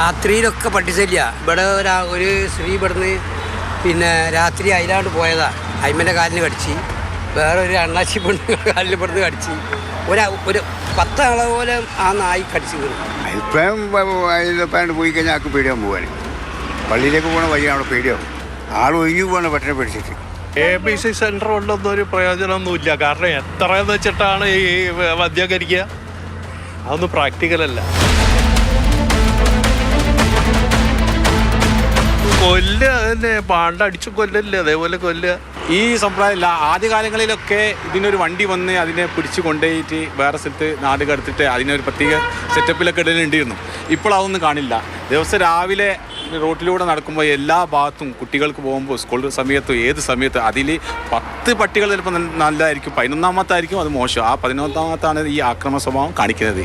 രാത്രിയിലൊക്കെ പട്ടിശല്യ. ഇവിടെ ഒരു സ്ത്രീ ഇവിടുന്ന് പിന്നെ രാത്രി അതിലാണ്ട് പോയതാ. അയിമൻ്റെ കാലിന് കടിച്ച്, വേറെ ഒരു അണ്ണാച്ചി പെണ്ണ് കാലിന് ഇവിടുന്ന് കടിച്ച്, ഒരു 10 ആളെ പോലെ ആ നായി കടിച്ച് കയറും. ഇപ്പം പോയി കഴിഞ്ഞാൽ ആൾക്ക് പേടിയാൻ പോകാൻ. പള്ളിയിലേക്ക് പോകുന്ന വഴി അവിടെ പേടിയാവും. ആൾ ഒഴിഞ്ഞു പോകണം പെട്ടെന്ന് പേടിച്ചിട്ട്. ABC സെൻ്റർ കൊണ്ടൊന്നും ഒരു പ്രയോജനമൊന്നുമില്ല. കാരണം എത്രയെന്ന് വെച്ചിട്ടാണ് ഈ മദ്യകരിക്കുക? അതൊന്നും പ്രാക്ടിക്കലല്ല. തന്നെ പാണ്ടടിച്ചു കൊല്ലല്ലേ, അതേപോലെ കൊല്ലുക. ഈ സമ്പ്രദായമില്ല. ആദ്യകാലങ്ങളിലൊക്കെ ഇതിനൊരു വണ്ടി വന്ന് അതിനെ പിടിച്ച് കൊണ്ടുപോയിട്ട് വേറെ സ്ഥലത്ത് നാട് കടത്തിട്ട് അതിനൊരു പ്രത്യേക സെറ്റപ്പിലൊക്കെ ഇടലുണ്ടായിരുന്നു. ഇപ്പോൾ അതൊന്നും കാണില്ല. ദിവസം രാവിലെ റോട്ടിലൂടെ നടക്കുമ്പോൾ എല്ലാ ഭാഗത്തും കുട്ടികൾക്ക് പോകുമ്പോൾ സ്കൂൾ സമയത്തും ഏത് സമയത്തും അതിൽ 10 പട്ടികൾ ചിലപ്പോൾ നല്ലതായിരിക്കും, 11ാമത്തായിരിക്കും അത് മോശം. ആ 11ാമത്താണ് ഈ ആക്രമണ സ്വഭാവം കാണിക്കുന്നത്.